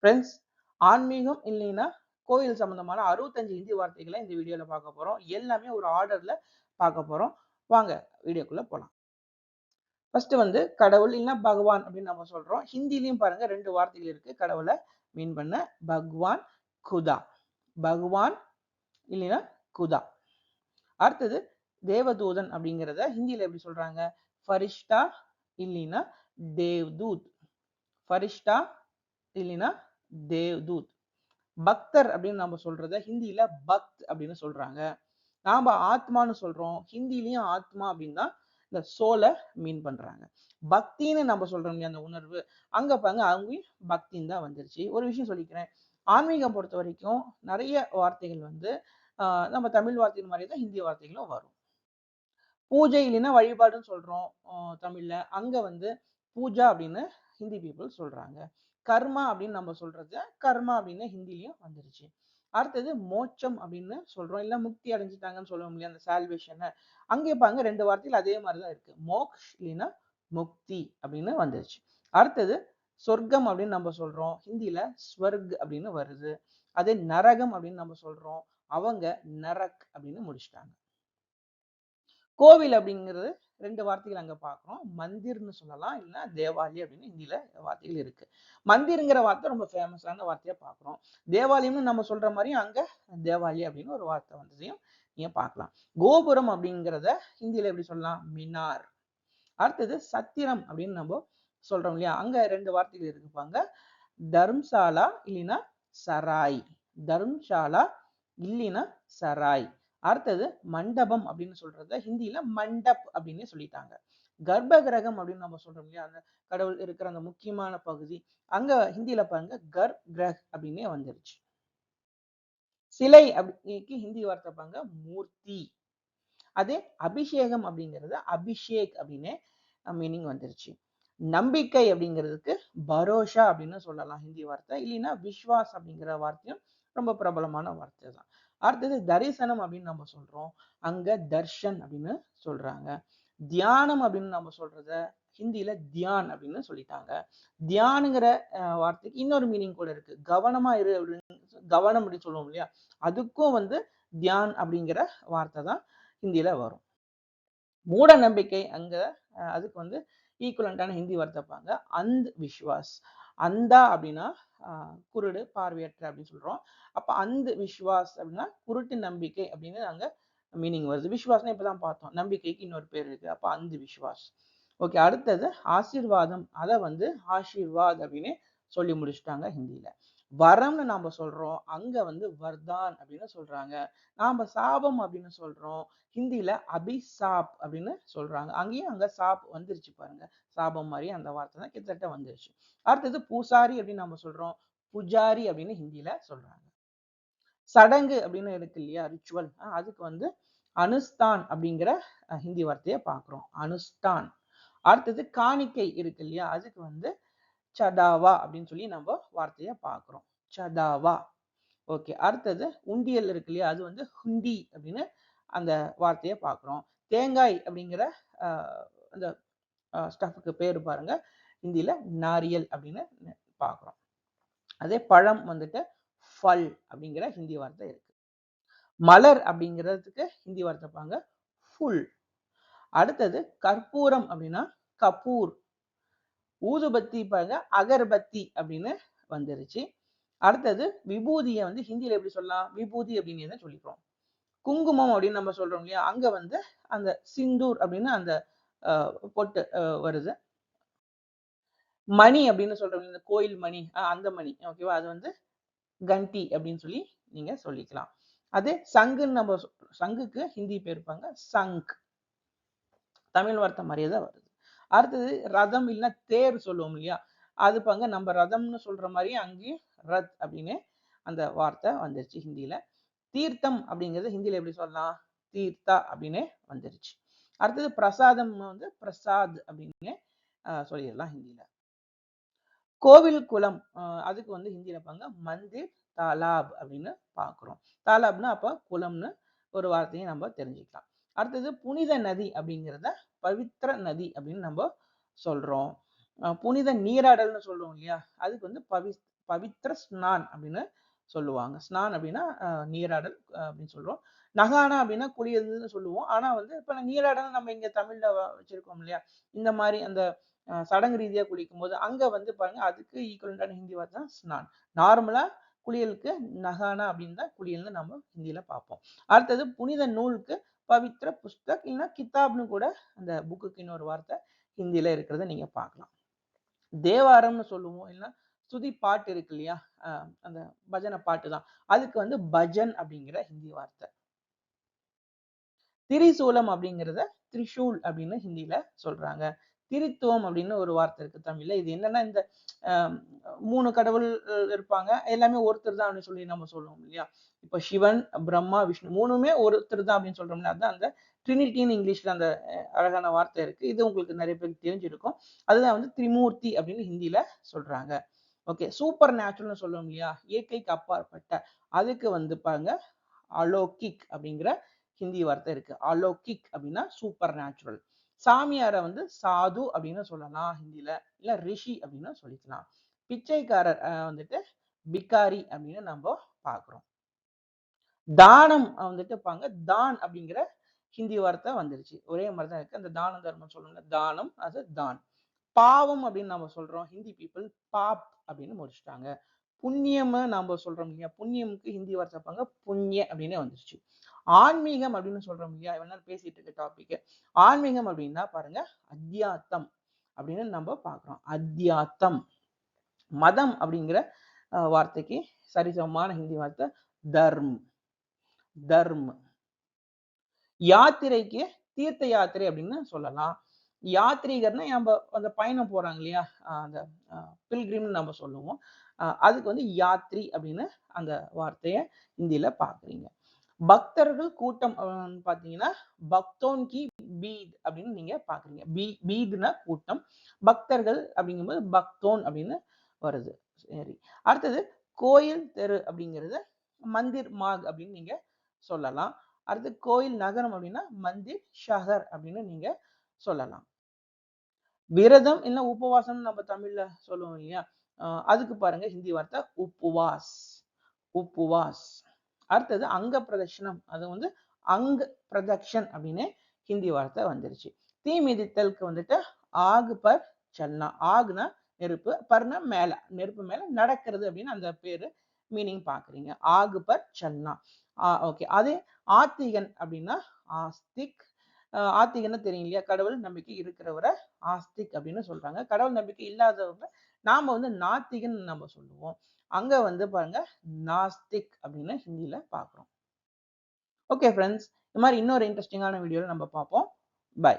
Friends, ஆன்மீகம் இல்லைன்னா கோயில் சம்பந்தமான 65 ஹிந்தி வார்த்தைகளை இந்த வீடியோல பார்க்க போறோம். எல்லாமே ஒரு ஆர்டர்ல பார்க்க போறோம். வாங்க வீடியோக்குள்ள போலாம். ஃபர்ஸ்ட் வந்து கடவுள் இல்லைன்னா பகவான் அப்படின்னு நம்ம சொல்றோம். ஹிந்திலையும் பாருங்க 2 வார்த்தைகள் இருக்கு கடவுளை மீன் பண்ண. பகவான், குதா. பகவான் இல்லைன்னா குதா. அடுத்தது தேவதூதன் அப்படிங்கிறத ஹிந்தியில எப்படி சொல்றாங்க? ஃபரிஷ்டா இல்லைன்னா தேவ்தூத். ஃபரிஷ்டா இல்லைன்னா தேவ்தூத். பக்தர் அப்படின்னு நம்ம சொல்றத ஹிந்தியில பக்த் அப்படின்னு சொல்றாங்க. நாம ஆத்மான்னு சொல்றோம். ஹிந்திலையும் ஆத்மா அப்படின்னா இந்த சோலை மீன் பண்றாங்க. பக்தின்னு நம்ம சொல்றோம் அந்த உணர்வு, அங்க பாருங்க அங்கேயும் பக்தின்னு தான் வந்துருச்சு. ஒரு விஷயம் சொல்லிக்கிறேன், ஆன்மீகம் பொறுத்த வரைக்கும் நிறைய வார்த்தைகள் வந்து நம்ம தமிழ் வார்த்தைகள் மாதிரி தான் ஹிந்தி வார்த்தைகளும் வரும். பூஜை இல்லைன்னா வழிபாடுன்னு சொல்றோம் தமிழ்ல, அங்க வந்து பூஜா அப்படின்னு ஹிந்தி பீப்புள் சொல்றாங்க. கர்மா அப்படின்னு நம்ம சொல்றது கர்மா அப்படின்னு ஹிந்திலையும் வந்துருச்சு. அடுத்தது மோட்சம் அப்படின்னு சொல்றோம், இல்ல முக்தி அடைஞ்சிட்டாங்கன்னு சொல்லுவோம் இல்லையா, அந்த சால்வேஷன். அங்கே பாருங்க 2 வார்த்தைகள் அதே மாதிரிதான் இருக்கு. மோக்ஷ் இல்லைன்னா முக்தி அப்படின்னு வந்துருச்சு. அடுத்தது சொர்க்கம் அப்படின்னு நம்ம சொல்றோம், ஹிந்தியில ஸ்வர்க் அப்படின்னு வருது. அதே நரகம் அப்படின்னு நம்ம சொல்றோம், அவங்க நரக் அப்படின்னு முடிச்சிட்டாங்க. கோவில் அப்படிங்கிறது 2 வார்த்தைகள் அங்க பாக்குறோம். மந்திர்னு சொல்லலாம், இல்லைன்னா தேவாலயம் அப்படின்னு ஹிந்தியில வார்த்தைகள் இருக்கு. மந்திர்ங்கிற வார்த்தை ரொம்ப ஃபேமஸான வார்த்தையா பாக்குறோம். தேவாலயம்னு நம்ம சொல்ற மாதிரி அங்க தேவாலயம் அப்படின்னு ஒரு வார்த்தை வந்ததையும் நீங்க பார்க்கலாம். கோபுரம் அப்படிங்கிறத ஹிந்தியில எப்படி சொல்லலாம்? மினார். அடுத்தது சத்திரம் அப்படின்னு நம்ம சொல்றோம் இல்லையா, அங்க 2 வார்த்தைகள் இருக்குப்பாங்க. தர்ம்சாலா இல்லைன்னா சராய். தர்ம்சாலா இல்லைன்னா சராய். அடுத்தது மண்டபம் அப்படின்னு சொல்றத ஹிந்தியில மண்டப் அப்படின்னு சொல்லிட்டாங்க. கர்ப்ப கிரகம் அப்படின்னு நம்ம சொல்றோம் இல்லையா, அந்த கடவுள் இருக்கிற அந்த முக்கியமான பகுதி, அங்க ஹிந்தியில பாருங்க கர் கிரக் அப்படின்னே வந்துருச்சு. சிலை அப்படிக்கு ஹிந்தி வார்த்தை பாருங்க மூர்த்தி. அதே அபிஷேகம் அப்படிங்கிறது அபிஷேக் அப்படின்னு மீனிங் வந்துருச்சு. நம்பிக்கை அப்படிங்கிறதுக்கு பரோஷா அப்படின்னு சொல்லலாம் ஹிந்தி வார்த்தை, இல்லைன்னா விஸ்வாஸ் அப்படிங்கிற வார்த்தையும் ரொம்ப பிரபலமான வார்த்தை தான். அடுத்தது தரிசனம் அப்படின்னு நம்ம சொல்றோம், அங்க தர்ஷன் அப்படின்னு சொல்றாங்க. தியானம் அப்படின்னு நம்ம சொல்றத ஹிந்தியில தியான் அப்படின்னு சொல்லிட்டாங்க. தியானுங்கிற வார்த்தைக்கு இன்னொரு மீனிங் கூட இருக்கு, கவனமா இரு அப்படின்னு, கவனம் அப்படின்னு சொல்லுவோம் இல்லையா, அதுக்கும் வந்து தியான் அப்படிங்கிற வார்த்தை தான் ஹிந்தியில வரும். மூட நம்பிக்கை அங்க அதுக்கு வந்து ஈக்குவலண்டான ஹிந்தி வார்த்தைப்பாங்க அந்த் விஸ்வாஸ். அந்தா அப்படின்னா குருடு, பார்வையற்ற அப்படின்னு சொல்றோம். அப்ப அந்த விஸ்வாஸ் அப்படின்னா குருட்டு நம்பிக்கை அப்படின்னு அங்க மீனிங் வருது. விஸ்வாஸ்னா இப்பதான் பார்த்தோம், நம்பிக்கைக்கு இன்னொரு பேர் இருக்கு. அப்ப அந்த விஸ்வாஸ். ஓகே, அடுத்தது ஆசீர்வாதம், அதை வந்து ஆசீர்வாத் அப்படின்னு சொல்லி முடிச்சுட்டாங்க ஹிந்தியில. வரம்னு நாம சொல்றோம், அங்க வந்து வர்தான் அப்படின்னு சொல்றாங்க. நாம சாபம் அப்படின்னு சொல்றோம், ஹிந்தியில அபிசாப் அப்படின்னு சொல்றாங்க. அங்கேயும் அங்க சாப் வந்துருச்சு பாருங்க, சாபம் மாதிரி அந்த வார்த்தை தான் கிட்டத்தட்ட வந்துருச்சு. அடுத்தது பூசாரி அப்படின்னு நம்ம சொல்றோம், புஜாரி அப்படின்னு ஹிந்தியில சொல்றாங்க. சடங்கு அப்படின்னு இருக்கு இல்லையா, ரிச்சுவல், அதுக்கு வந்து அனுஷ்டான் அப்படிங்கிற ஹிந்தி வார்த்தையை பார்க்கிறோம், அனுஷ்டான். அடுத்தது காணிக்கை இருக்கு இல்லையா, அதுக்கு வந்து சதாவா அப்படின்னு சொல்லி நம்ம வார்த்தையை பார்க்கிறோம், சதாவா. ஓகே, அடுத்தது உண்டியல் இருக்கு இல்லையா, அது வந்து ஹுண்டி அப்படின்னு அந்த வார்த்தையை பார்க்கிறோம். தேங்காய் அப்படிங்கிற அந்த ஸ்டஃப்க்கு பேர் பாருங்க, ஹிந்தியில நாரியல் அப்படின்னு பார்க்கிறோம். அதே பழம் வந்துட்டு ஃபல் அப்படிங்கிற ஹிந்தி வார்த்தை இருக்கு. மலர் அப்படிங்கிறதுக்கு ஹிந்தி வார்த்தை பாருங்க ஃபுல். அடுத்தது கற்பூரம் அப்படின்னா கபூர். ஊதுபத்தி பாருங்க அகர்பத்தி அப்படின்னு வந்துருச்சு. அடுத்தது விபூதியை வந்து ஹிந்தியில எப்படி சொல்லலாம்? விபூதி அப்படின்னு சொல்லிக்கிறோம். குங்குமம் அப்படின்னு நம்ம சொல்றோம் இல்லையா, அங்க வந்து அந்த சிந்தூர் அப்படின்னு அந்த பொட்டு வருது. மணி அப்படின்னு சொல்றோம், இந்த கோயில் மணி, அந்த மணி, ஓகேவா, அது வந்து கண்டி அப்படின்னு சொல்லி நீங்க சொல்லிக்கலாம். அதே சங்குன்னு நம்ம சங்குக்கு ஹிந்தி பேர் இருப்பாங்க சங்க், தமிழ் வார்த்தை மாதிரியே தான் வருது. அடுத்தது ரதம் இல்லைன்னா தேர் சொல்லுவோம் இல்லையா, அது பாங்க நம்ம ரதம்னு சொல்ற மாதிரி அங்கேயும் ரத் அப்படின்னு அந்த வார்த்தை வந்துருச்சு ஹிந்தியில. தீர்த்தம் அப்படிங்கிறது ஹிந்தியில எப்படி சொல்லலாம்? தீர்த்தா அப்படின்னு வந்துருச்சு. அடுத்தது பிரசாதம் வந்து பிரசாத் அப்படின்னு சொல்லிடலாம் ஹிந்தியில. கோவில் குளம், அதுக்கு வந்து ஹிந்தியில பாங்க மந்திர் தாலாப் அப்படின்னு பார்க்கிறோம். தாலாப்னா அப்ப குளம்னு ஒரு வார்த்தையை நம்ம தெரிஞ்சுக்கலாம். அடுத்தது புனித நதி அப்படிங்கிறத பவித்ர நதி அப்படின்னு நம்ம சொல்றோம். புனித நீராடல்னு சொல்லுவோம் இல்லையா? அதுக்கு வந்து பவித்ர ஸ்நான் அப்படின்னு சொல்லுவாங்க. ஸ்நான் அப்படின்னா நீராடல் அப்படின்னு சொல்றோம். நகானா அப்படின்னா குளியல்னு சொல்லுவோம். ஆனா வந்து இப்ப நீராடல் நம்ம இங்க தமிழ்ல வச்சிருக்கோம் இல்லையா? இந்த மாதிரி அந்த சடங்கு ரீதியா குளிக்கும்போது அங்க வந்து பாருங்க அதுக்கு ஈக்குவலண்டான ஹிந்தி வார்த்தை தான் ஸ்நான். நார்மலா குளியலுக்கு நகானா அப்படின்னு தான் குளியல்னு நம்ம ஹிந்தியில பார்ப்போம். அடுத்தது புனித நூலுக்கு பவித்ர புஸ்தக் இல்லைன்னா கிதாப்னு கூட அந்த புக்குக்கு இன்னொரு வார்த்தை ஹிந்தியில இருக்கிறத நீங்க பார்க்கலாம். தேவாரம்னு சொல்லுவோம். இல்லைன்னா ஸ்துதி பாட்டு இருக்கு இல்லையா? அந்த பஜனை பாட்டு தான். அதுக்கு வந்து பஜன் அப்படிங்கிற ஹிந்தி வார்த்தை. திரிசூலம் அப்படிங்கிறத திரிஷூல் அப்படின்னு ஹிந்தியில சொல்றாங்க. திரித்துவம் அப்படின்னு ஒரு வார்த்தை இருக்கு தமிழ்ல. இது என்னன்னா இந்த 3 கடவுள் இருப்பாங்க. எல்லாமே ஒருத்தர் தான் அப்படின்னு சொல்லி நம்ம சொல்லுவோம் இல்லையா? இப்ப சிவன், பிரம்மா, விஷ்ணு 3மே ஒருத்தர் தான் அப்படின்னு சொல்றோம்ல. அதுதான் அந்த ட்ரினிட்டின்னு இங்கிலீஷ்ல அந்த அழகான வார்த்தை இருக்கு. இது உங்களுக்கு நிறைய பேருக்கு தெரிஞ்சிருக்கும். அதுதான் வந்து திரிமூர்த்தி அப்படின்னு ஹிந்தியில சொல்றாங்க. ஓகே. சூப்பர் நேச்சுரல்னு சொல்லுவோம் இல்லையா? இயற்கைக்கு அப்பாற்பட்ட. அதுக்கு வந்து பாருங்க அலோகிக் அப்படிங்கிற ஹிந்தி வார்த்தை இருக்கு. அலோகிக் அப்படின்னா சூப்பர் நேச்சுரல். சாமியாரை வந்து சாது அப்படின்னு சொல்லலாம் ஹிந்தியில. இல்ல ரிஷி அப்படின்னு சொல்லிக்கலாம். பிச்சைக்காரர் வந்துட்டு பிக்காரி அப்படின்னு நம்ம பார்க்கிறோம். தானம் வந்துட்டு பாங்க தான் அப்படிங்கிற ஹிந்தி வார்த்தை வந்துருச்சு. ஒரே மாதிரி தான் இருக்கு. அந்த தான தர்மம் சொல்லணும்ல தானம் அது தான். பாவம் அப்படின்னு நம்ம சொல்றோம். ஹிந்தி பீப்புள் பாப் அப்படின்னு முடிச்சுட்டாங்க. புண்ணியம் நம்ம சொல்றோம் இல்லையா? புண்ணியமுக்கு ஹிந்தி வார்த்தை வைப்பாங்க. புண்ணிய அப்படின்னு வந்துருச்சு. ஆன்மீகம் அப்படின்னு சொல்றோம் இல்லையா? இவ்வளவு நேரம் பேசிட்டு இருக்க டாபிக். ஆன்மீகம் அப்படின்னா பாருங்க அத்தியாத்தம் அப்படின்னு நம்ம பார்க்கிறோம். அத்தியாத்தம். மதம் அப்படிங்கிற வார்த்தைக்கு சரிசமமான ஹிந்தி வார்த்தை தர்ம். தர்ம். யாத்திரைக்கு தீர்த்த யாத்திரை அப்படின்னு சொல்லலாம். யாத்ரீகர்னா நம்ம அந்த பயணம் போறாங்க இல்லையா? அந்த பில்கிரிம்னு நம்ம சொல்லுவோம். அதுக்கு வந்து யாத்ரி அப்படின்னு அந்த வார்த்தையை ஹிந்தியில பார்க்குறீங்க. பக்தர்கள் கூட்டம் பார்த்தீங்கன்னா பக்தோன் கி பீட் அப்படின்னு நீங்க பார்க்குறீங்க. பீடுனா கூட்டம். பக்தர்கள் அப்படிங்கும்போது பக்தோன் அப்படின்னு வருது. சரி. அடுத்தது கோயில் தெரு அப்படிங்கிறது மந்திர் மாக் அப்படின்னு நீங்க சொல்லலாம். அடுத்து கோயில் நகரம் அப்படின்னா மந்திர் ஷஹர் அப்படின்னு நீங்க சொல்லலாம். விரதம் இல்ல உபவாசம் நம்ம தமிழ்ல சொல்லுவோம் இல்லையா? அதுக்கு பாருங்க ஹிந்தி வார்த்தை உப்புவாஸ். உப்புவாஸ். அடுத்தது அங்க பிரதட்சணம். அது வந்து அங்க பிரதக்ஷன் அப்படின்னு ஹிந்தி வார்த்தை வந்துருச்சு. தீ மிதித்தலுக்கு வந்துட்டு ஆகு பர் சல்னா. ஆகுனா நெருப்பு, பர்னா மேல, நெருப்பு மேல நடக்கிறது அப்படின்னு அந்த பேரு மீனிங் பாக்குறீங்க. ஆகு பர் சல்னா. ஓகே. அதே ஆத்திகன் அப்படின்னா ஆஸ்திக். ஆத்திகன்னு தெரியும் இல்லையா? கடவுள் நம்பிக்கை இருக்கிறவரை ஆஸ்திக் அப்படின்னு சொல்றாங்க. கடவுள் நம்பிக்கை இல்லாதவங்க நாம வந்து நாத்திகன் நம்ம சொல்லுவோம். அங்க வந்து பாருங்க நாஸ்திக் அப்படின்னு ஹிந்தியில பார்க்கிறோம். ஓகே ஃப்ரெண்ட்ஸ், இந்த மாதிரி இன்னொரு இன்ட்ரெஸ்டிங்கான வீடியோல நம்ம பார்ப்போம். பை.